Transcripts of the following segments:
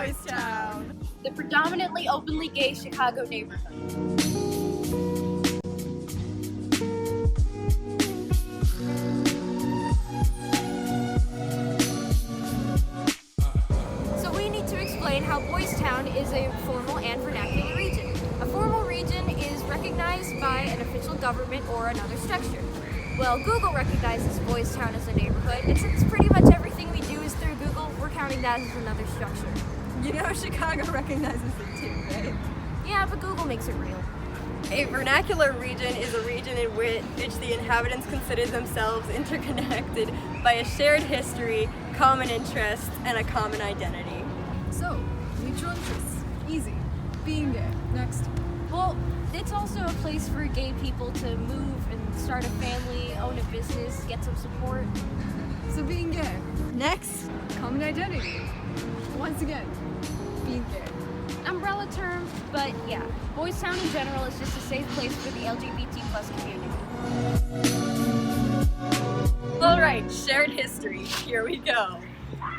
Boystown, the predominantly openly gay Chicago neighborhood. So we need to explain how Boystown is a formal and vernacular region. A formal region is recognized by an official government or another structure. Well, Google recognizes Boystown as a neighborhood, and since pretty much everything we do is through Google, we're counting that as another structure. You know Chicago recognizes it too, right? Yeah, but Google makes it real. A vernacular region is a region in which the inhabitants consider themselves interconnected by a shared history, common interests, and a common identity. So, mutual interests. Easy. Being gay. Next. Well, it's also a place for gay people to move and start a family, own a business, get some support. So being gay. Next. Common identity. Once again, being gay. Umbrella term, but yeah, Boystown in general is just a safe place for the LGBT plus community. Alright, shared history. Here we go.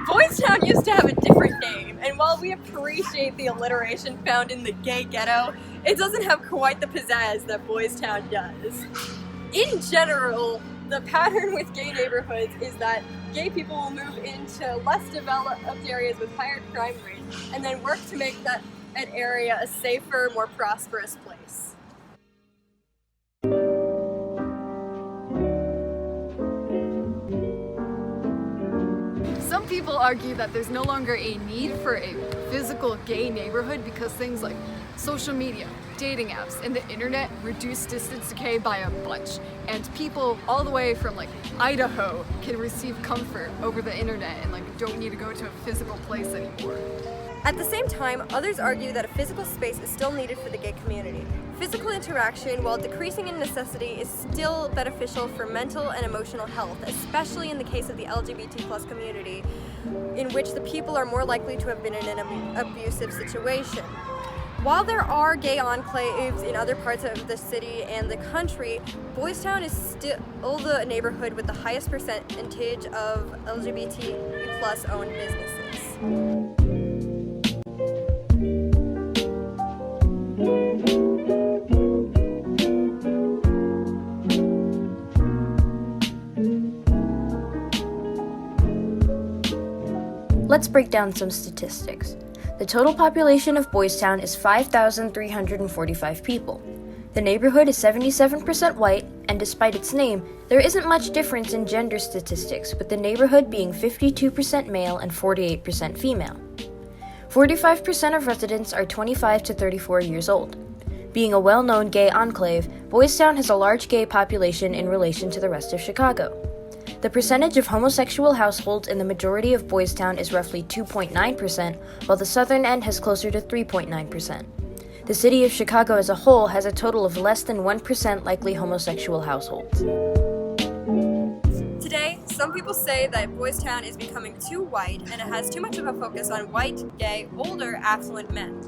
Boystown used to have a different name, and while we appreciate the alliteration found in the gay ghetto, it doesn't have quite the pizzazz that Boystown does. In general, the pattern with gay neighborhoods is that gay people will move into less developed areas with higher crime rates and then work to make that an area a safer, more prosperous place. Some people argue that there's no longer a need for a physical gay neighborhood because things like social media, dating apps, and the internet reduce distance decay by a bunch. And people all the way from like Idaho can receive comfort over the internet and don't need to go to a physical place anymore. At the same time, others argue that a physical space is still needed for the gay community. Physical interaction, while decreasing in necessity, is still beneficial for mental and emotional health, especially in the case of the LGBT plus community, in which the people are more likely to have been in an abusive situation. While there are gay enclaves in other parts of the city and the country, Boystown is still the neighborhood with the highest percentage of LGBT plus owned businesses. Let's break down some statistics. The total population of Boystown is 5,345 people. The neighborhood is 77% white, and despite its name, there isn't much difference in gender statistics, with the neighborhood being 52% male and 48% female. 45% of residents are 25 to 34 years old. Being a well-known gay enclave, Boystown has a large gay population in relation to the rest of Chicago. The percentage of homosexual households in the majority of Boystown is roughly 2.9%, while the southern end has closer to 3.9%. The city of Chicago as a whole has a total of less than 1% likely homosexual households. Today, some people say that Boystown is becoming too white and it has too much of a focus on white, gay, older, affluent men.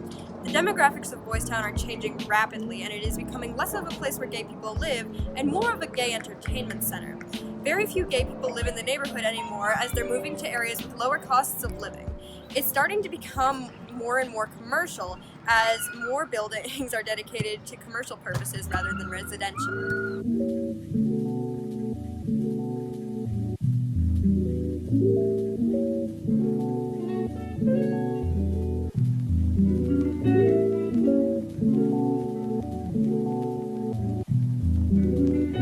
The demographics of Boystown are changing rapidly, and it is becoming less of a place where gay people live and more of a gay entertainment center. Very few gay people live in the neighborhood anymore as they're moving to areas with lower costs of living. It's starting to become more and more commercial as more buildings are dedicated to commercial purposes rather than residential.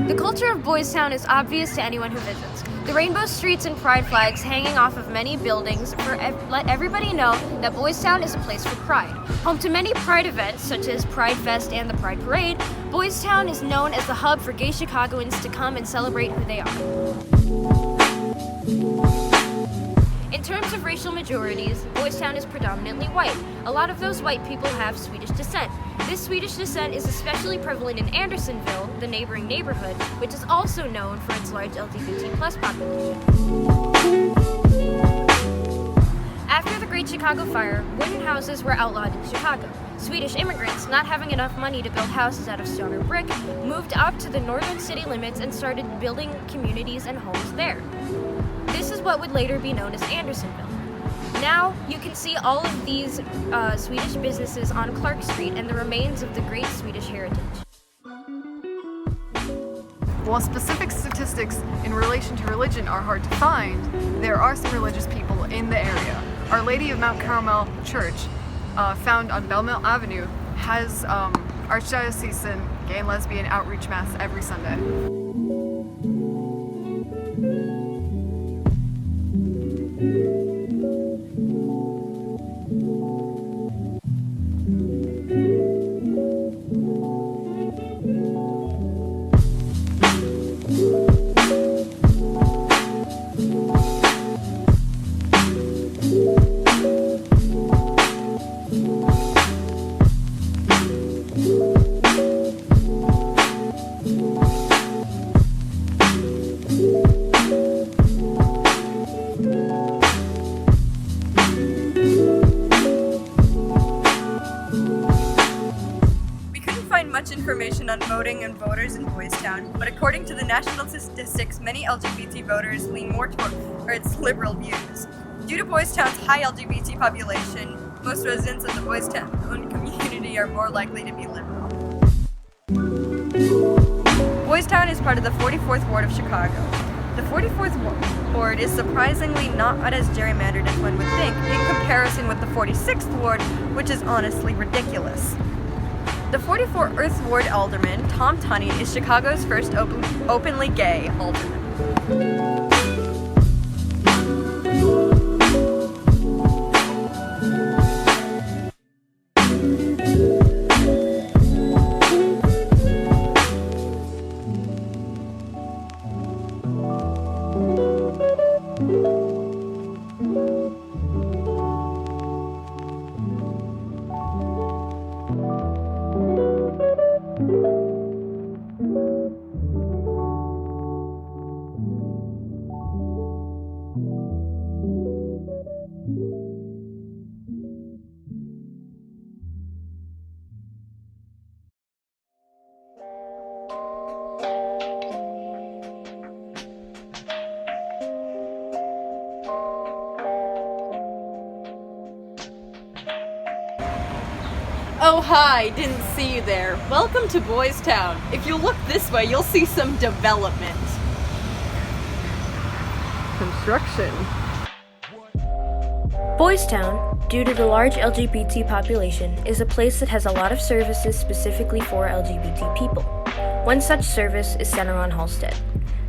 The culture of Boystown is obvious to anyone who visits. The rainbow streets and pride flags hanging off of many buildings let everybody know that Boystown is a place for pride. Home to many pride events such as Pride Fest and the Pride Parade, Boystown is known as the hub for gay Chicagoans to come and celebrate who they are. In terms of racial majorities, Boystown is predominantly white. A lot of those white people have Swedish descent. This Swedish descent is especially prevalent in Andersonville, the neighboring neighborhood, which is also known for its large LGBT plus population. After the Great Chicago Fire, wooden houses were outlawed in Chicago. Swedish immigrants, not having enough money to build houses out of stone or brick, moved up to the northern city limits and started building communities and homes there. This is what would later be known as Andersonville. Now you can see all of these Swedish businesses on Clark Street and the remains of the great Swedish heritage. While specific statistics in relation to religion are hard to find, there are some religious people in the area. Our Lady of Mount Carmel Church, found on Belmont Avenue, has archdiocesan gay and lesbian outreach mass every Sunday. Much information on voting and voters in Boystown, but according to the national statistics, many LGBT voters lean more towards liberal views. Due to Boystown's high LGBT population, most residents of the Boystown community are more likely to be liberal. Boystown is part of the 44th Ward of Chicago. The 44th Ward is surprisingly not as gerrymandered as one would think, in comparison with the 46th Ward, which is honestly ridiculous. The 44th Ward alderman, Tom Tunney, is Chicago's first openly gay alderman. Oh hi, didn't see you there. Welcome to Boystown. If you look this way, you'll see some development. Construction. Boystown, due to the large LGBT population, is a place that has a lot of services specifically for LGBT people. One such service is Center on Halsted.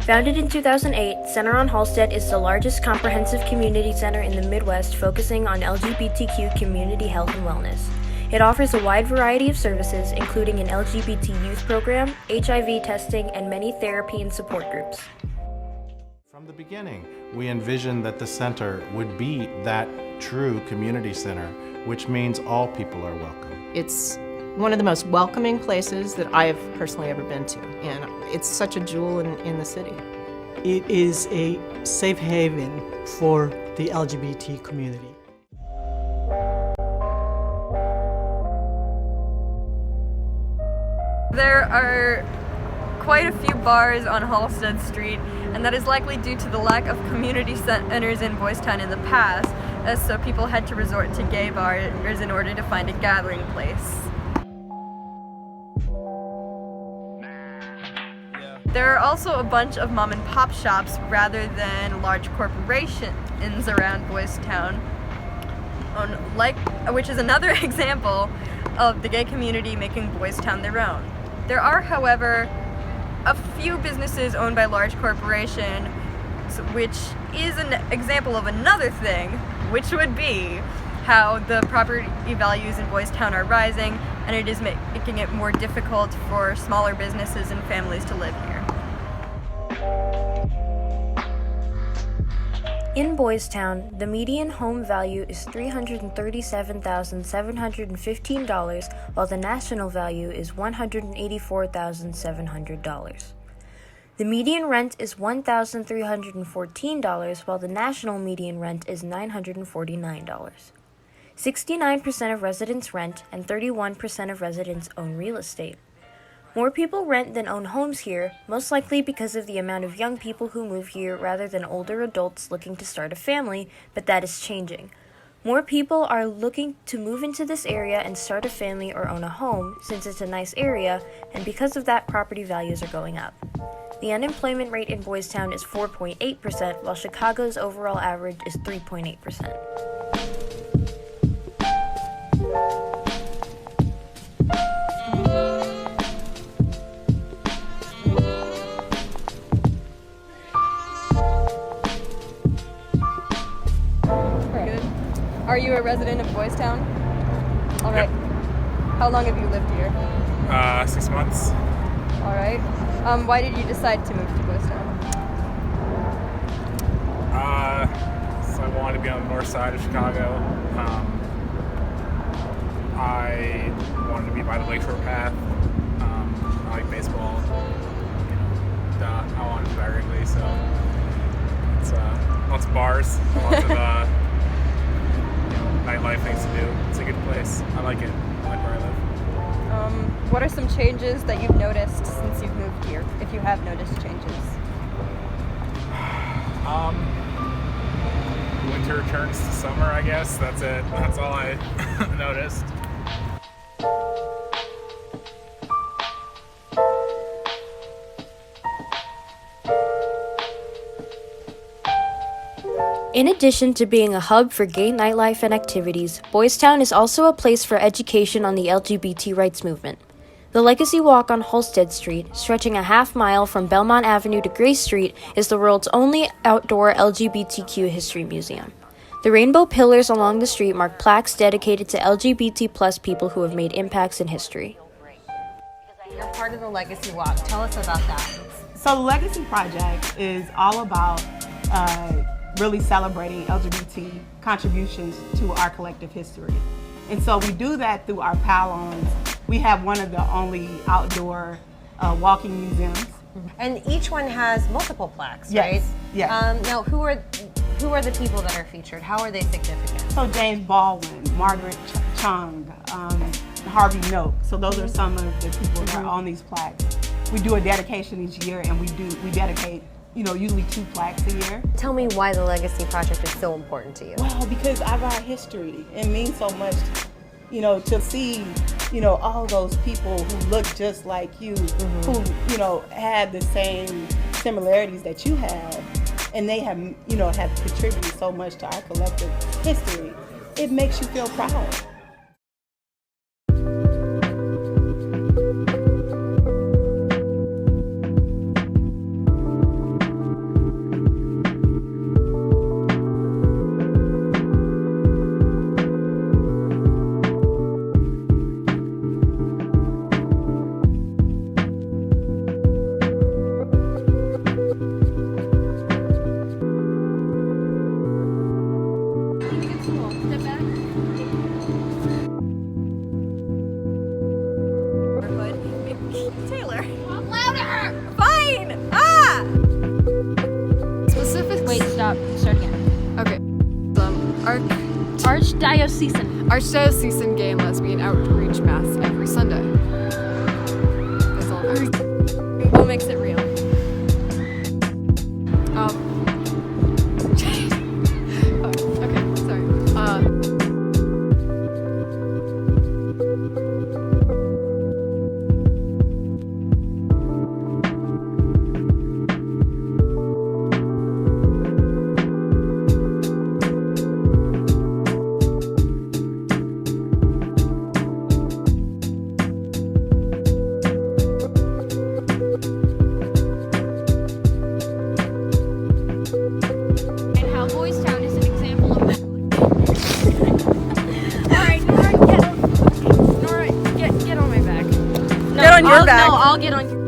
Founded in 2008, Center on Halsted is the largest comprehensive community center in the Midwest focusing on LGBTQ community health and wellness. It offers a wide variety of services, including an LGBT youth program, HIV testing, and many therapy and support groups. From the beginning, we envisioned that the center would be that true community center, which means all people are welcome. It's one of the most welcoming places that I have personally ever been to, and it's such a jewel in the city. It is a safe haven for the LGBT community. There are quite a few bars on Halsted Street, and that is likely due to the lack of community centers in Boystown in the past, as so people had to resort to gay bars in order to find a gathering place. There are also a bunch of mom and pop shops rather than large corporations around Boystown, which is another example of the gay community making Boystown their own. There are, however, a few businesses owned by large corporations, which is an example of another thing, which would be how the property values in Boystown are rising, and it is making it more difficult for smaller businesses and families to live here. In Boystown, the median home value is $337,715, while the national value is $184,700. The median rent is $1,314, while the national median rent is $949. 69% of residents rent, and 31% of residents own real estate. More people rent than own homes here, most likely because of the amount of young people who move here rather than older adults looking to start a family, but that is changing. More people are looking to move into this area and start a family or own a home since it's a nice area, and because of that, property values are going up. The unemployment rate in Boystown is 4.8%, while Chicago's overall average is 3.8%. Are you a resident of Boystown? All right. How long have you lived here? 6 months. All right. Why did you decide to move to Boystown? So I wanted to be on the north side of Chicago. I wanted to be by the Lakeshore Path. I like baseball. I wanted to be by Wrigley, so it's lots of bars, lots of nightlife things to do. It's a good place. I like it. I like where I live. What are some changes that you've noticed since you've moved here, if you have noticed changes? Winter turns to summer, I guess. That's it. That's all I noticed. In addition to being a hub for gay nightlife and activities, Boystown is also a place for education on the LGBT rights movement. The Legacy Walk on Halsted Street, stretching a half-mile from Belmont Avenue to Gray Street, is the world's only outdoor LGBTQ history museum. The rainbow pillars along the street mark plaques dedicated to LGBT+ people who have made impacts in history. You're part of the Legacy Walk. Tell us about that. So the Legacy Project is all about really celebrating LGBT contributions to our collective history. And so we do that through our pylons. We have one of the only outdoor walking museums. And each one has multiple plaques, Yes, right? yes. Now, who are the people that are featured? How are they significant? So James Baldwin, Margaret Chung, Harvey Milk. So those are some of the people that are on these plaques. We do a dedication each year, and we dedicate, usually 2 plaques a year. Tell me why the Legacy Project is so important to you. Well, because of our history. It means so much, to see, all those people who look just like you, who, have the same similarities that you have, and they have, have contributed so much to our collective history. It makes you feel proud. Taylor. Louder! Fine! Ah! Specifics. Wait, stop. Start again. Okay. Archdiocesan Gay and Lesbian Outreach Mass every Sunday. That's all. What makes it real? Okay, sorry. Get on your back. I'll get on your